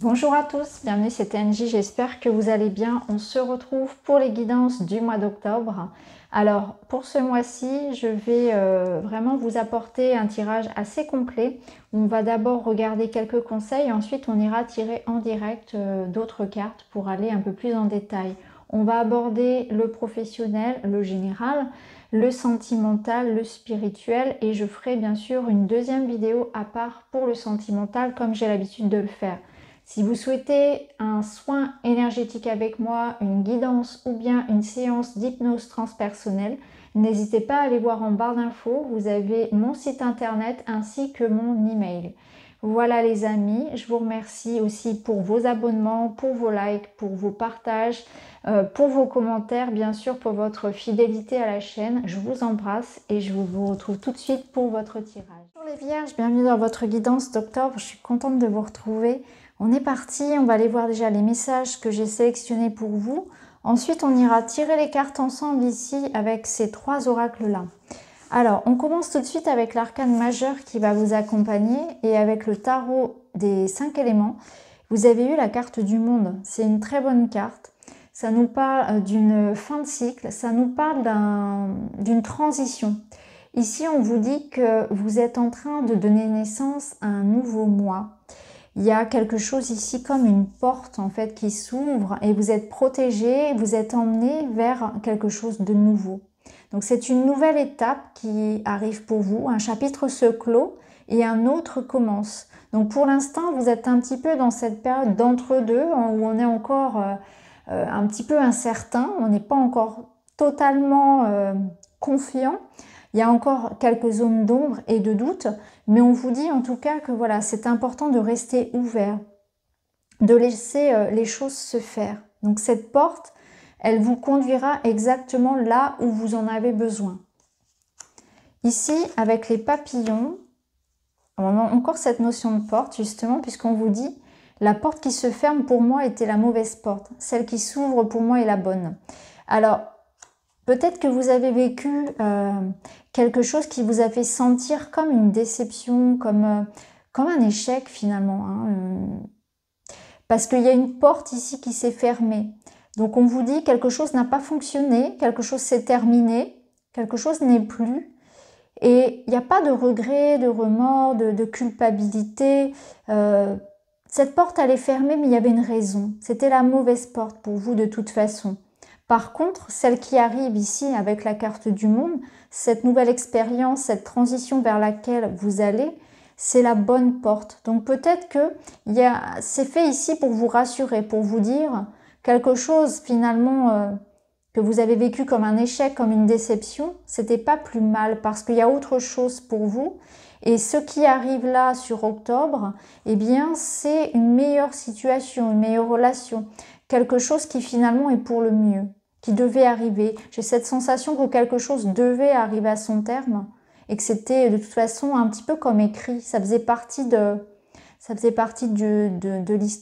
Bonjour à tous, bienvenue, c'est TNJ, j'espère que vous allez bien. On se retrouve pour les guidances du mois d'octobre. Alors pour ce mois-ci, je vais vraiment vous apporter un tirage assez complet. On va d'abord regarder quelques conseils, ensuite on ira tirer en direct d'autres cartes pour aller un peu plus en détail. On va aborder le professionnel, le général, le sentimental, le spirituel et je ferai bien sûr une deuxième vidéo à part pour le sentimental comme j'ai l'habitude de le faire. Si vous souhaitez un soin énergétique avec moi, une guidance ou bien une séance d'hypnose transpersonnelle, n'hésitez pas à aller voir en barre d'infos, vous avez mon site internet ainsi que mon email. Voilà les amis, je vous remercie aussi pour vos abonnements, pour vos likes, pour vos partages, pour vos commentaires, bien sûr pour votre fidélité à la chaîne. Je vous embrasse et je vous retrouve tout de suite pour votre tirage. Bonjour les vierges, bienvenue dans votre guidance d'octobre, je suis contente de vous retrouver. On est parti, on va aller voir déjà les messages que j'ai sélectionnés pour vous. Ensuite, on ira tirer les cartes ensemble ici avec ces trois oracles-là. Alors, on commence tout de suite avec l'arcane majeur qui va vous accompagner et avec le tarot des 5 éléments. Vous avez eu la carte du monde, c'est une très bonne carte. Ça nous parle d'une fin de cycle, ça nous parle d'une transition. Ici, on vous dit que vous êtes en train de donner naissance à un nouveau mois. Il y a quelque chose ici comme une porte en fait qui s'ouvre et vous êtes protégé, vous êtes emmené vers quelque chose de nouveau. Donc c'est une nouvelle étape qui arrive pour vous, un chapitre se clôt et un autre commence. Donc pour l'instant vous êtes un petit peu dans cette période d'entre-deux où on est encore un petit peu incertain, on n'est pas encore totalement confiant. Il y a encore quelques zones d'ombre et de doute, mais on vous dit en tout cas que voilà, c'est important de rester ouvert, de laisser les choses se faire. Donc cette porte, elle vous conduira exactement là où vous en avez besoin. Ici, avec les papillons, on a encore cette notion de porte justement, puisqu'on vous dit la porte qui se ferme pour moi était la mauvaise porte, celle qui s'ouvre pour moi est la bonne. Alors, peut-être que vous avez vécu quelque chose qui vous a fait sentir comme une déception, comme un échec finalement. Parce qu'il y a une porte ici qui s'est fermée. Donc on vous dit quelque chose n'a pas fonctionné, quelque chose s'est terminé, quelque chose n'est plus. Et il n'y a pas de regret, de remords, de culpabilité. Cette porte elle est fermée mais il y avait une raison. C'était la mauvaise porte pour vous de toute façon. Par contre, celle qui arrive ici avec la carte du monde, cette nouvelle expérience, cette transition vers laquelle vous allez, c'est la bonne porte. Donc peut-être que c'est fait ici pour vous rassurer, pour vous dire quelque chose finalement que vous avez vécu comme un échec, comme une déception, c'était pas plus mal parce qu'il y a autre chose pour vous. Et ce qui arrive là sur octobre, eh bien c'est une meilleure situation, une meilleure relation, quelque chose qui finalement est pour le mieux, qui devait arriver. J'ai cette sensation que quelque chose devait arriver à son terme et que c'était de toute façon un petit peu comme écrit. Ça faisait partie de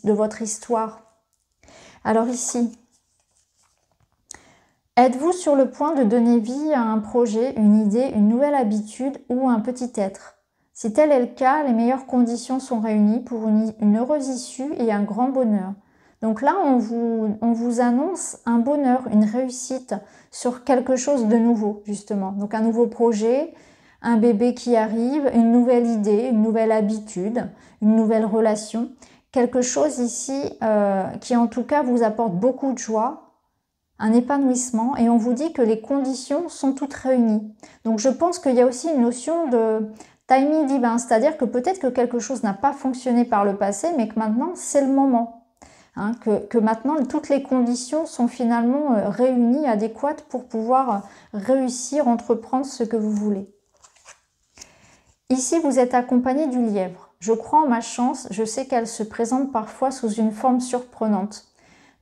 votre histoire. Alors ici, êtes-vous sur le point de donner vie à un projet, une idée, une nouvelle habitude ou un petit être? Si tel est le cas, les meilleures conditions sont réunies pour une heureuse issue et un grand bonheur. Donc là, on vous annonce un bonheur, une réussite sur quelque chose de nouveau, justement. Donc un nouveau projet, un bébé qui arrive, une nouvelle idée, une nouvelle habitude, une nouvelle relation. Quelque chose ici qui en tout cas vous apporte beaucoup de joie, un épanouissement. Et on vous dit que les conditions sont toutes réunies. Donc je pense qu'il y a aussi une notion de timing divin. C'est-à-dire que peut-être que quelque chose n'a pas fonctionné par le passé, mais que maintenant c'est le moment. Que maintenant toutes les conditions sont finalement réunies, adéquates pour pouvoir réussir, entreprendre ce que vous voulez. Ici, vous êtes accompagné du lièvre. Je crois en ma chance, je sais qu'elle se présente parfois sous une forme surprenante.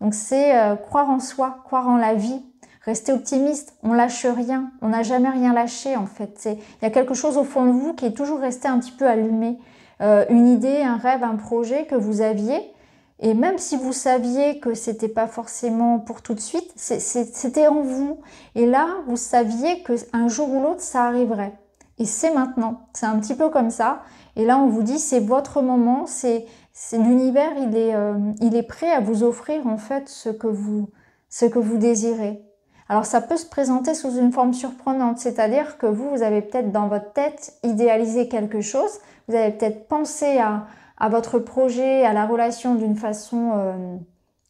Donc c'est croire en soi, croire en la vie, rester optimiste, on lâche rien, on n'a jamais rien lâché en fait. Il y a quelque chose au fond de vous qui est toujours resté un petit peu allumé. Une idée, un rêve, un projet que vous aviez. Et même si vous saviez que c'était pas forcément pour tout de suite, c'était en vous. Et là, vous saviez qu'un jour ou l'autre, ça arriverait. Et c'est maintenant. C'est un petit peu comme ça. Et là, on vous dit, c'est votre moment, c'est L'univers, il est prêt à vous offrir en fait ce que vous désirez. Alors ça peut se présenter sous une forme surprenante, c'est-à-dire que vous avez peut-être dans votre tête idéalisé quelque chose, vous avez peut-être pensé à votre projet, à la relation d'une façon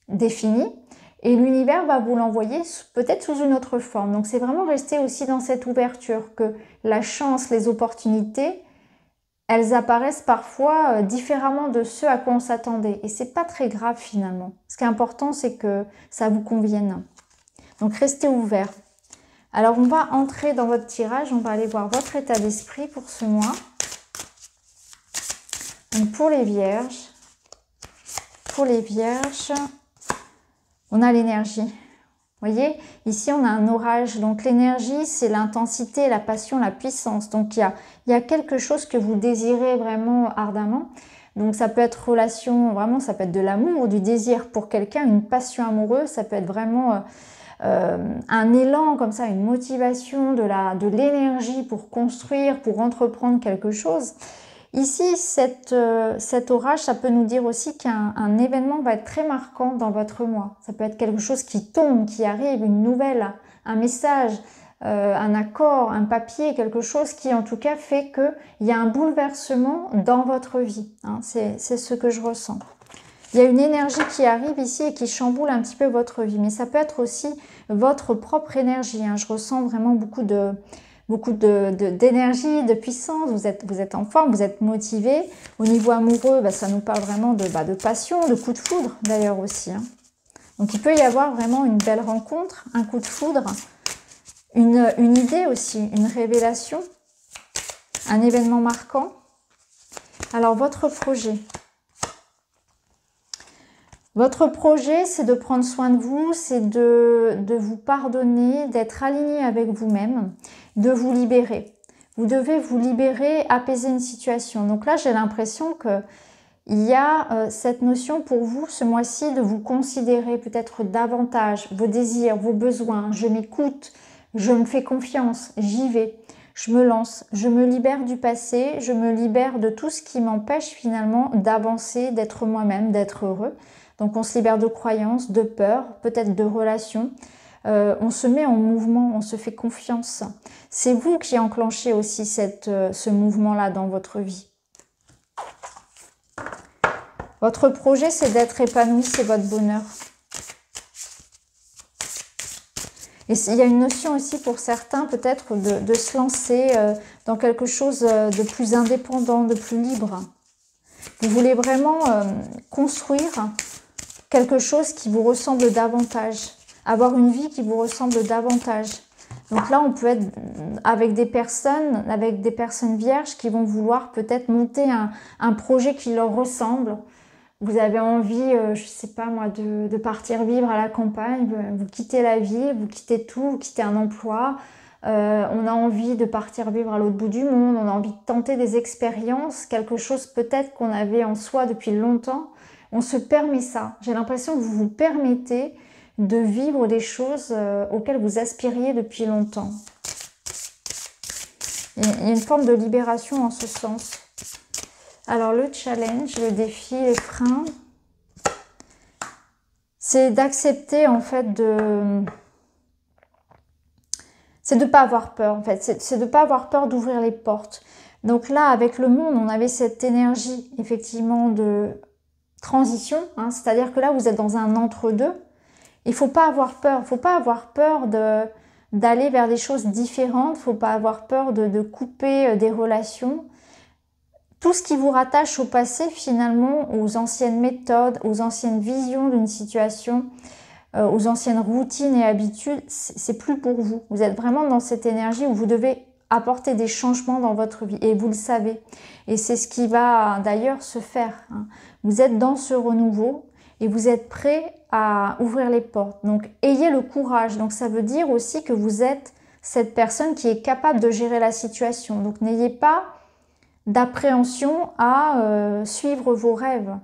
définie, et l'univers va vous l'envoyer peut-être sous une autre forme. Donc c'est vraiment rester aussi dans cette ouverture, que la chance, les opportunités, elles apparaissent parfois différemment de ce à quoi on s'attendait. Et c'est pas très grave finalement. Ce qui est important, c'est que ça vous convienne. Donc restez ouvert. Alors on va entrer dans votre tirage, on va aller voir votre état d'esprit pour ce mois. Donc pour les vierges, on a l'énergie. Vous voyez, ici on a un orage, donc l'énergie c'est l'intensité, la passion, la puissance. Donc il y a quelque chose que vous désirez vraiment ardemment. Donc ça peut être relation, vraiment ça peut être de l'amour, du désir pour quelqu'un, une passion amoureuse, ça peut être vraiment un élan comme ça, une motivation, de l'énergie pour construire, pour entreprendre quelque chose. Ici, cet orage, ça peut nous dire aussi qu'un événement va être très marquant dans votre mois. Ça peut être quelque chose qui tombe, qui arrive, une nouvelle, un message, un accord, un papier, quelque chose qui en tout cas fait qu'il y a un bouleversement dans votre vie. Hein, c'est ce que je ressens. Il y a une énergie qui arrive ici et qui chamboule un petit peu votre vie. Mais ça peut être aussi votre propre énergie. Hein. Je ressens vraiment beaucoup d'énergie, de puissance, vous êtes en forme, vous êtes motivé. Au niveau amoureux, ça nous parle vraiment de passion, de coup de foudre d'ailleurs aussi. Hein. Donc il peut y avoir vraiment une belle rencontre, un coup de foudre, une idée aussi, une révélation, un événement marquant. Alors votre projet. Votre projet, c'est de prendre soin de vous, c'est de vous pardonner, d'être aligné avec vous-même, de vous libérer. Vous devez vous libérer, apaiser une situation. Donc là, j'ai l'impression qu'il y a cette notion pour vous, ce mois-ci, de vous considérer peut-être davantage, vos désirs, vos besoins. Je m'écoute, je me fais confiance, j'y vais, je me lance, je me libère du passé, je me libère de tout ce qui m'empêche finalement d'avancer, d'être moi-même, d'être heureux. Donc on se libère de croyances, de peurs, peut-être de relations. On se met en mouvement, on se fait confiance. C'est vous qui enclenchez aussi ce mouvement-là dans votre vie. Votre projet, c'est d'être épanoui, c'est votre bonheur. Et il y a une notion aussi pour certains peut-être de se lancer dans quelque chose de plus indépendant, de plus libre. Vous voulez vraiment construire quelque chose qui vous ressemble davantage, avoir une vie qui vous ressemble davantage. Donc là, on peut être avec des personnes vierges qui vont vouloir peut-être monter un projet qui leur ressemble. Vous avez envie, je sais pas moi, de partir vivre à la campagne, vous quittez la ville, vous quittez tout, vous quittez un emploi. On a envie de partir vivre à l'autre bout du monde, on a envie de tenter des expériences, quelque chose peut-être qu'on avait en soi depuis longtemps. On se permet ça. J'ai l'impression que vous vous permettez de vivre des choses auxquelles vous aspiriez depuis longtemps. Il y a une forme de libération en ce sens. Alors le challenge, le défi, les freins, c'est d'accepter en fait c'est de ne pas avoir peur en fait. C'est de ne pas avoir peur d'ouvrir les portes. Donc là, avec le monde, on avait cette énergie effectivement de transition, hein, c'est-à-dire que là vous êtes dans un entre-deux. Il faut pas avoir peur, il faut pas avoir peur d'aller vers des choses différentes, il faut pas avoir peur de couper des relations. Tout ce qui vous rattache au passé finalement, aux anciennes méthodes, aux anciennes visions d'une situation, aux anciennes routines et habitudes, c'est plus pour vous. Vous êtes vraiment dans cette énergie où vous devez apporter des changements dans votre vie et vous le savez. Et c'est ce qui va d'ailleurs se faire. Hein. Vous êtes dans ce renouveau et vous êtes prêt à ouvrir les portes. Donc ayez le courage. Donc ça veut dire aussi que vous êtes cette personne qui est capable de gérer la situation. Donc n'ayez pas d'appréhension à suivre vos rêves,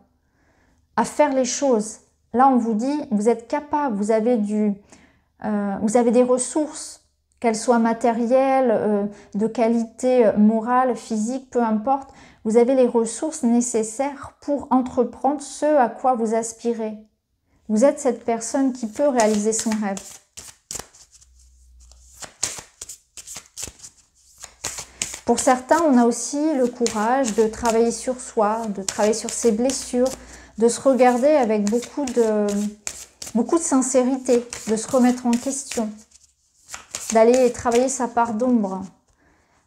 à faire les choses. Là on vous dit, vous êtes capable, vous avez des ressources, qu'elles soient matérielles, de qualité morale, physique, peu importe. vous avez les ressources nécessaires pour entreprendre ce à quoi vous aspirez. Vous êtes cette personne qui peut réaliser son rêve. Pour certains, on a aussi le courage de travailler sur soi, de travailler sur ses blessures, de se regarder avec beaucoup de sincérité, de se remettre en question, d'aller travailler sa part d'ombre,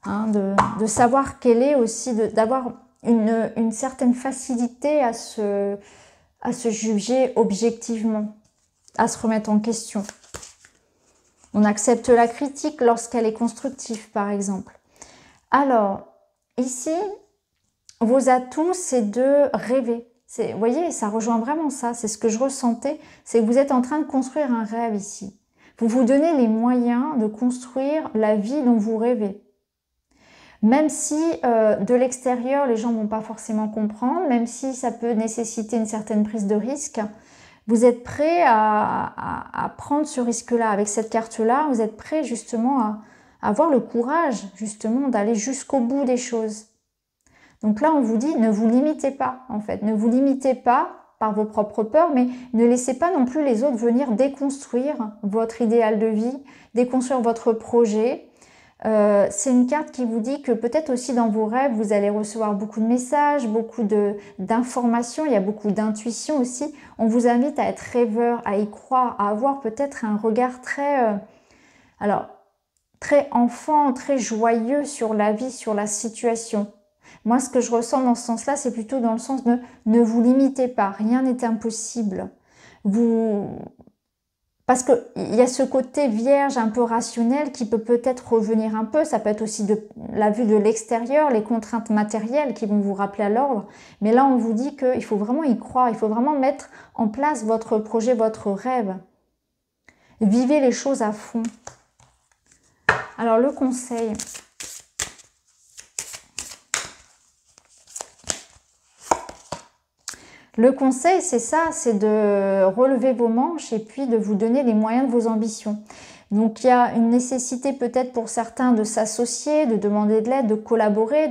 hein, de savoir quelle est aussi, d'avoir une certaine facilité à se juger objectivement, à se remettre en question. On accepte la critique lorsqu'elle est constructive, par exemple. Alors, ici, vos atouts, c'est de rêver. Vous voyez, ça rejoint vraiment ça. C'est ce que je ressentais. C'est que vous êtes en train de construire un rêve ici. Vous vous donnez les moyens de construire la vie dont vous rêvez. Même si de l'extérieur, les gens ne vont pas forcément comprendre, même si ça peut nécessiter une certaine prise de risque, vous êtes prêt à prendre ce risque-là. Avec cette carte-là, vous êtes prêt justement à avoir le courage justement d'aller jusqu'au bout des choses. Donc là, on vous dit, ne vous limitez pas en fait. Ne vous limitez pas par vos propres peurs, mais ne laissez pas non plus les autres venir déconstruire votre idéal de vie, déconstruire votre projet. C'est une carte qui vous dit que peut-être aussi dans vos rêves, vous allez recevoir beaucoup de messages, beaucoup d'informations, il y a beaucoup d'intuition aussi. On vous invite à être rêveur, à y croire, à avoir peut-être un regard très enfant, très joyeux sur la vie, sur la situation. Moi, ce que je ressens dans ce sens-là, c'est plutôt dans le sens de ne vous limitez pas, rien n'est impossible. Parce qu'il y a ce côté vierge, un peu rationnel, qui peut peut-être revenir un peu. Ça peut être aussi de la vue de l'extérieur, les contraintes matérielles qui vont vous rappeler à l'ordre. Mais là, on vous dit qu'il faut vraiment y croire, il faut vraiment mettre en place votre projet, votre rêve. Vivez les choses à fond. Alors, le conseil. Le conseil, c'est ça, c'est de relever vos manches et puis de vous donner les moyens de vos ambitions. Donc, il y a une nécessité peut-être pour certains de s'associer, de demander de l'aide, de collaborer,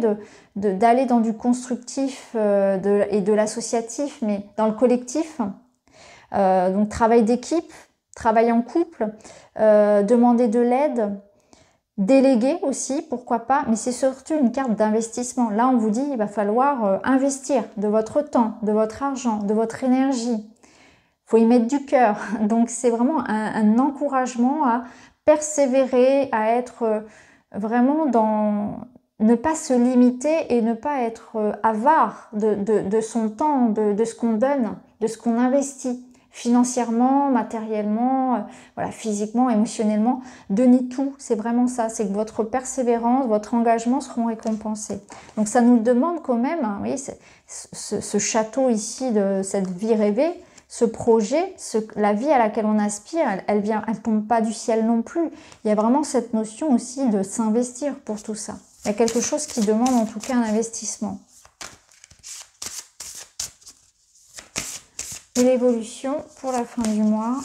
d'aller dans du constructif et de l'associatif, mais dans le collectif. Donc, travail d'équipe, travail en couple, demander de l'aide, déléguer aussi, pourquoi pas, mais c'est surtout une carte d'investissement. Là, on vous dit il va falloir investir de votre temps, de votre argent, de votre énergie. Il faut y mettre du cœur. Donc, c'est vraiment un encouragement à persévérer, à être vraiment dans... ne pas se limiter et ne pas être avare de son temps, de ce qu'on donne, de ce qu'on investit. Financièrement, matériellement, voilà, physiquement, émotionnellement, donnez tout, c'est vraiment ça, c'est que votre persévérance, votre engagement seront récompensés. Donc ça nous demande quand même, hein, vous voyez, ce château ici de cette vie rêvée, ce projet, la vie à laquelle on aspire, elle tombe pas du ciel non plus. Il y a vraiment cette notion aussi de s'investir pour tout ça. Il y a quelque chose qui demande en tout cas un investissement. Et l'évolution pour la fin du mois,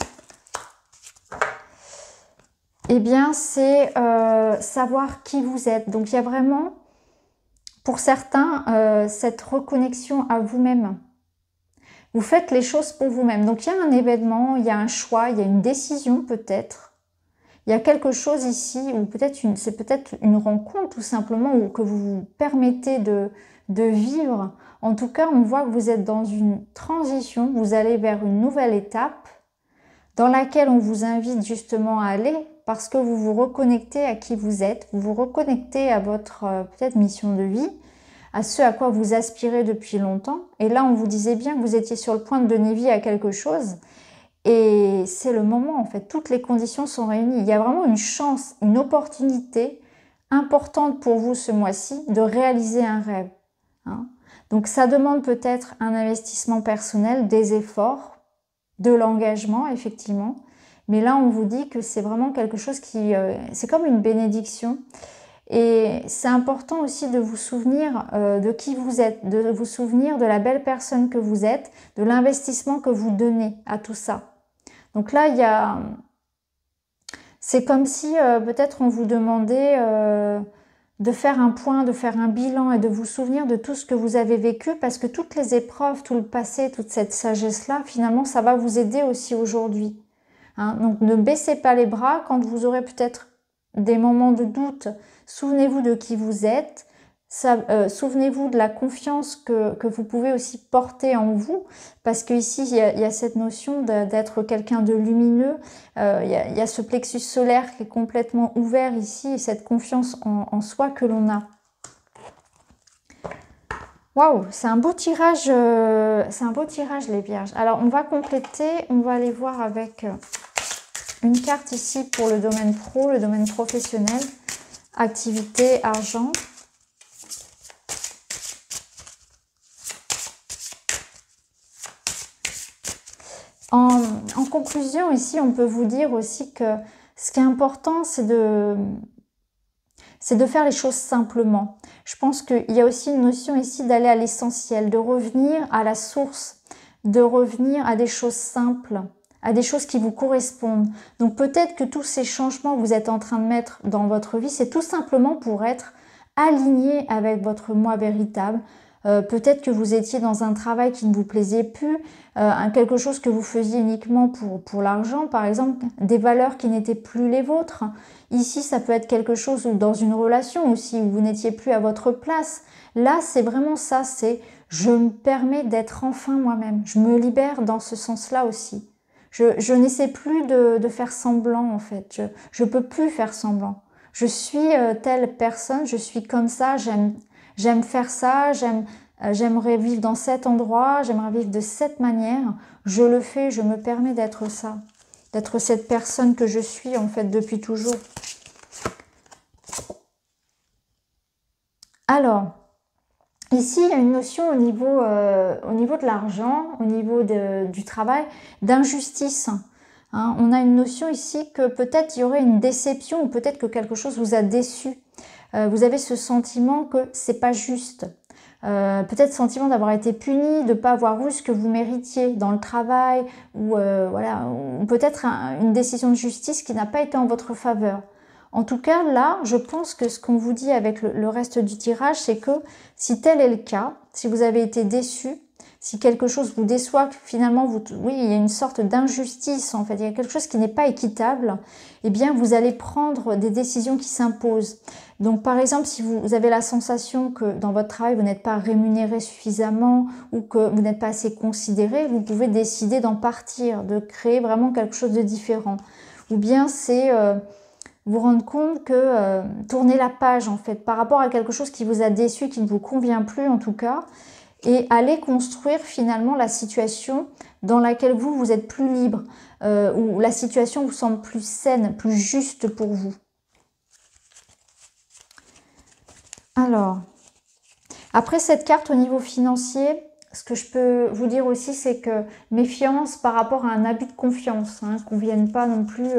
eh bien, c'est savoir qui vous êtes. Donc, il y a vraiment, pour certains, cette reconnexion à vous-même. Vous faites les choses pour vous-même. Donc, il y a un événement, il y a un choix, il y a une décision peut-être. Il y a quelque chose ici, ou peut-être c'est peut-être une rencontre tout simplement, ou que vous vous permettez de vivre. En tout cas, on voit que vous êtes dans une transition, vous allez vers une nouvelle étape dans laquelle on vous invite justement à aller parce que vous vous reconnectez à qui vous êtes, vous vous reconnectez à votre peut-être mission de vie, à ce à quoi vous aspirez depuis longtemps. Et là, on vous disait bien que vous étiez sur le point de donner vie à quelque chose et c'est le moment en fait, toutes les conditions sont réunies. Il y a vraiment une chance, une opportunité importante pour vous ce mois-ci de réaliser un rêve. Hein. Donc ça demande peut-être un investissement personnel, des efforts, de l'engagement effectivement. Mais là on vous dit que c'est vraiment quelque chose qui... c'est comme une bénédiction. Et c'est important aussi de vous souvenir de qui vous êtes, de vous souvenir de la belle personne que vous êtes, de l'investissement que vous donnez à tout ça. Donc là il y a... c'est comme si peut-être on vous demandait... de faire un point, de faire un bilan et de vous souvenir de tout ce que vous avez vécu, parce que toutes les épreuves, tout le passé, toute cette sagesse-là, finalement, ça va vous aider aussi aujourd'hui. Hein. Donc ne baissez pas les bras quand vous aurez peut-être des moments de doute. Souvenez-vous de qui vous êtes. Souvenez-vous de la confiance que vous pouvez aussi porter en vous, parce qu'ici il y a cette notion d'être quelqu'un de lumineux, il y a ce plexus solaire qui est complètement ouvert ici, et cette confiance en soi que l'on a. Waouh, c'est un beau tirage les vierges. Alors on va compléter, on va aller voir avec une carte ici pour le domaine pro, le domaine professionnel, activité, argent. En conclusion, ici, on peut vous dire aussi que ce qui est important, c'est de faire les choses simplement. Je pense qu'il y a aussi une notion ici d'aller à l'essentiel, de revenir à la source, de revenir à des choses simples, à des choses qui vous correspondent. Donc peut-être que tous ces changements que vous êtes en train de mettre dans votre vie, c'est tout simplement pour être aligné avec votre moi véritable. Peut-être que vous étiez dans un travail qui ne vous plaisait plus, quelque chose que vous faisiez uniquement pour l'argent, par exemple, des valeurs qui n'étaient plus les vôtres. Ici, ça peut être quelque chose dans une relation aussi, où vous n'étiez plus à votre place. Là, c'est vraiment ça, c'est je me permets d'être enfin moi-même. Je me libère dans ce sens-là aussi. Je n'essaie plus de faire semblant, en fait. Je peux plus faire semblant. Je suis telle personne, je suis comme ça, j'aime faire ça, j'aimerais vivre dans cet endroit, j'aimerais vivre de cette manière. Je le fais, je me permets d'être ça, d'être cette personne que je suis en fait depuis toujours. Alors, ici il y a une notion au niveau de l'argent, au niveau du travail, d'injustice. Hein, on a une notion ici que peut-être il y aurait une déception ou peut-être que quelque chose vous a déçu. Vous avez ce sentiment que c'est pas juste. Peut-être sentiment d'avoir été puni, de ne pas avoir eu ce que vous méritiez dans le travail, ou voilà, ou peut-être une décision de justice qui n'a pas été en votre faveur. En tout cas, là, je pense que ce qu'on vous dit avec le reste du tirage, c'est que si tel est le cas, si vous avez été déçu, si quelque chose vous déçoit, finalement, oui, il y a une sorte d'injustice, en fait, il y a quelque chose qui n'est pas équitable, eh bien, vous allez prendre des décisions qui s'imposent. Donc, par exemple, si vous avez la sensation que dans votre travail, vous n'êtes pas rémunéré suffisamment ou que vous n'êtes pas assez considéré, vous pouvez décider d'en partir, de créer vraiment quelque chose de différent. Ou bien, c'est vous rendre compte que tourner la page, en fait, par rapport à quelque chose qui vous a déçu, qui ne vous convient plus, en tout cas, et aller construire finalement la situation dans laquelle vous êtes plus libre, où la situation vous semble plus saine, plus juste pour vous. Alors, après cette carte au niveau financier, ce que je peux vous dire aussi, c'est que méfiance par rapport à un abus de confiance, hein, qu'on ne vienne pas non plus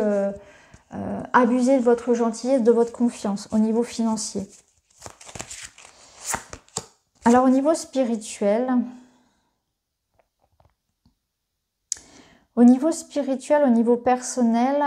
abuser de votre gentillesse, de votre confiance au niveau financier. Alors au niveau spirituel, au niveau personnel,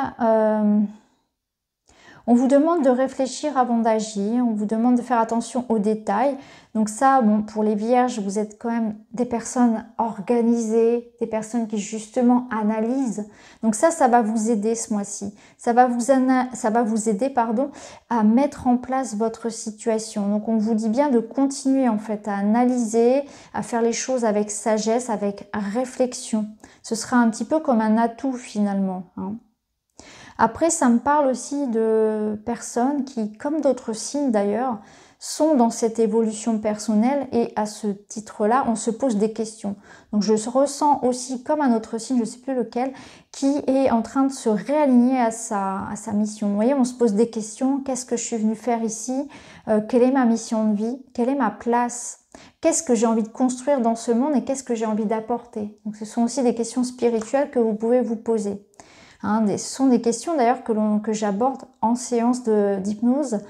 on vous demande de réfléchir avant d'agir, on vous demande de faire attention aux détails. Donc ça, bon, pour les vierges, vous êtes quand même des personnes organisées, des personnes qui justement analysent. Donc ça va vous aider ce mois-ci. Ça va vous aider, pardon, à mettre en place votre situation. Donc on vous dit bien de continuer en fait à analyser, à faire les choses avec sagesse, avec réflexion. Ce sera un petit peu comme un atout finalement, hein. Après, ça me parle aussi de personnes qui, comme d'autres signes d'ailleurs, sont dans cette évolution personnelle et à ce titre-là, on se pose des questions. Donc je ressens aussi comme un autre signe, je ne sais plus lequel, qui est en train de se réaligner à sa mission. Vous voyez, on se pose des questions. Qu'est-ce que je suis venue faire ici? Quelle est ma mission de vie? Quelle est ma place? Qu'est-ce que j'ai envie de construire dans ce monde et qu'est-ce que j'ai envie d'apporter? Donc ce sont aussi des questions spirituelles que vous pouvez vous poser. Hein, ce sont des questions d'ailleurs que j'aborde en séance d'hypnose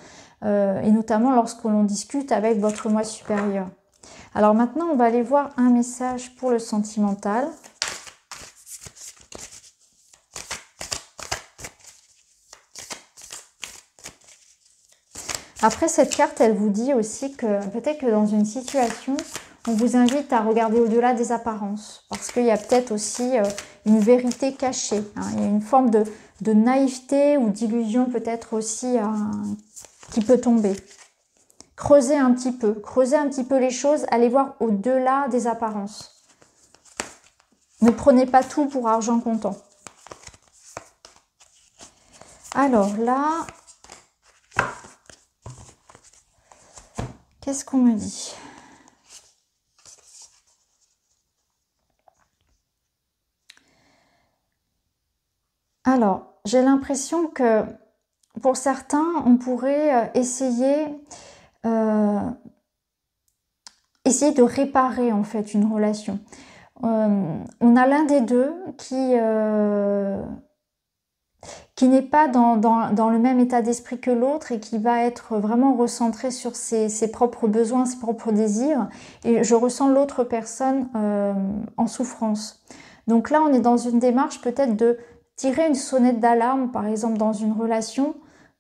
et notamment lorsque l'on discute avec votre moi supérieur. Alors maintenant, on va aller voir un message pour le sentimental. Après, cette carte, elle vous dit aussi que peut-être que dans une situation, on vous invite à regarder au-delà des apparences. Parce qu'il y a peut-être aussi une vérité cachée. Hein. Il y a une forme de naïveté ou d'illusion peut-être aussi qui peut tomber. Creusez un petit peu les choses, allez voir au-delà des apparences. Ne prenez pas tout pour argent comptant. Alors là, qu'est-ce qu'on me dit? Alors, j'ai l'impression que pour certains, on pourrait essayer de réparer en fait une relation. On a l'un des deux qui n'est pas dans le même état d'esprit que l'autre et qui va être vraiment recentré sur ses propres besoins, ses propres désirs. Et je ressens l'autre personne en souffrance. Donc là, on est dans une démarche peut-être de tirer une sonnette d'alarme, par exemple dans une relation,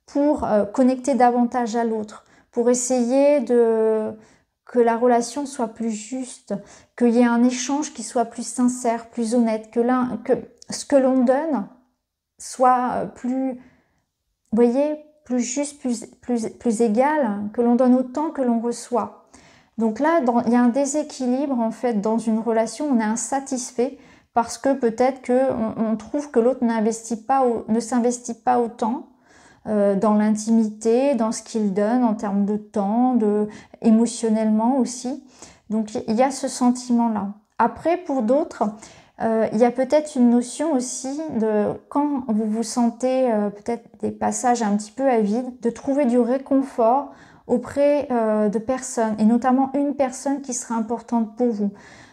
pour connecter davantage à l'autre, pour essayer que la relation soit plus juste, qu'il y ait un échange qui soit plus sincère, plus honnête, que ce que l'on donne soit plus, vous voyez, plus juste, plus égal, que l'on donne autant que l'on reçoit. Donc là, il y a un déséquilibre en fait dans une relation, on est insatisfait parce que peut-être qu'on trouve que l'autre ne s'investit pas autant dans l'intimité, dans ce qu'il donne en termes de temps, émotionnellement aussi. Donc il y a ce sentiment-là. Après, pour d'autres, il y a peut-être une notion aussi de quand vous vous sentez peut-être des passages un petit peu à vide, de trouver du réconfort auprès de personnes, et notamment une personne qui sera importante pour vous.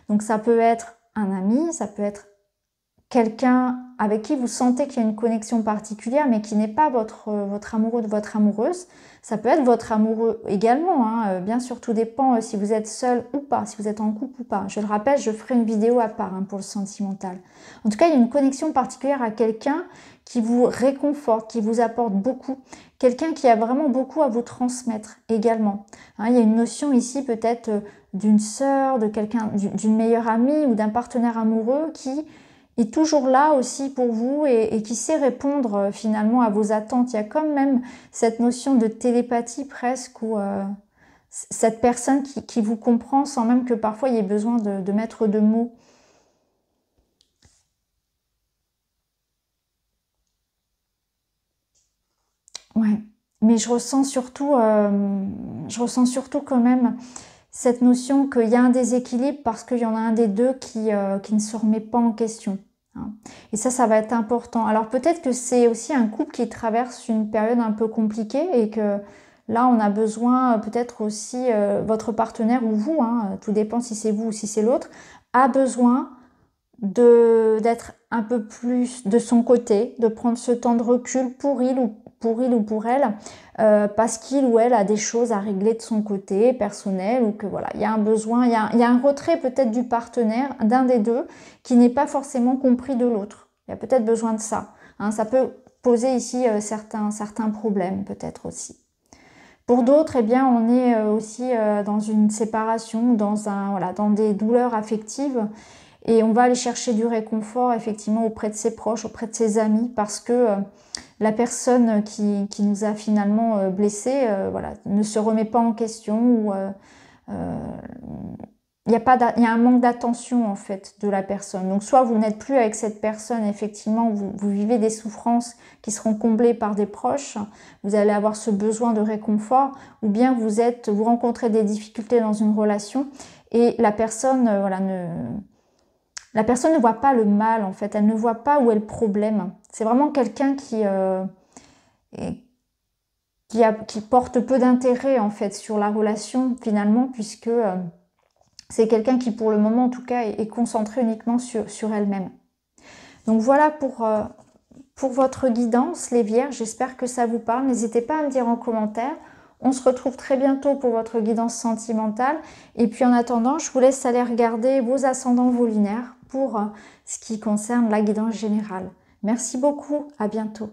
Donc ça peut être un ami, ça peut être quelqu'un avec qui vous sentez qu'il y a une connexion particulière, mais qui n'est pas votre amoureux, votre amoureuse. Ça peut être votre amoureux également, hein. Bien sûr, tout dépend si vous êtes seul ou pas, si vous êtes en couple ou pas. Je le rappelle, je ferai une vidéo à part pour le sentimental. En tout cas, il y a une connexion particulière à quelqu'un qui vous réconforte, qui vous apporte beaucoup. Quelqu'un qui a vraiment beaucoup à vous transmettre également. Hein, il y a une notion ici peut-être d'une sœur, de quelqu'un, d'une meilleure amie ou d'un partenaire amoureux qui est toujours là aussi pour vous et qui sait répondre finalement à vos attentes. Il y a quand même cette notion de télépathie presque, où cette personne qui vous comprend sans même que parfois il y ait besoin de mettre de mots. Ouais, mais je ressens surtout quand même cette notion qu'il y a un déséquilibre parce qu'il y en a un des deux qui ne se remet pas en question. Et ça va être important. Alors peut-être que c'est aussi un couple qui traverse une période un peu compliquée et que là on a besoin peut-être aussi, votre partenaire ou vous, hein, tout dépend si c'est vous ou si c'est l'autre, a besoin d'être un peu plus de son côté, de prendre ce temps de recul pour il ou pour elle, parce qu'il ou elle a des choses à régler de son côté personnel, ou que voilà, il y a un besoin, il y a un retrait peut-être du partenaire, d'un des deux, qui n'est pas forcément compris de l'autre. Il y a peut-être besoin de ça. Hein, ça peut poser ici certains problèmes peut-être aussi. Pour d'autres, eh bien, on est aussi dans une séparation, dans des douleurs affectives. Et on va aller chercher du réconfort effectivement auprès de ses proches, auprès de ses amis, parce que la personne qui nous a finalement blessés voilà, ne se remet pas en question, ou il y a un manque d'attention en fait de la personne. Donc soit vous n'êtes plus avec cette personne, effectivement vous vivez des souffrances qui seront comblées par des proches, vous allez avoir ce besoin de réconfort, ou bien vous rencontrez des difficultés dans une relation et la personne voilà, la personne ne voit pas le mal en fait, elle ne voit pas où est le problème. C'est vraiment quelqu'un qui porte peu d'intérêt en fait sur la relation finalement, puisque c'est quelqu'un qui pour le moment en tout cas est concentré uniquement sur elle-même. Donc voilà pour votre guidance les vierges, j'espère que ça vous parle. N'hésitez pas à me dire en commentaire. On se retrouve très bientôt pour votre guidance sentimentale. Et puis en attendant, je vous laisse aller regarder vos ascendants, vos lunaires pour ce qui concerne la guidance générale. Merci beaucoup, à bientôt.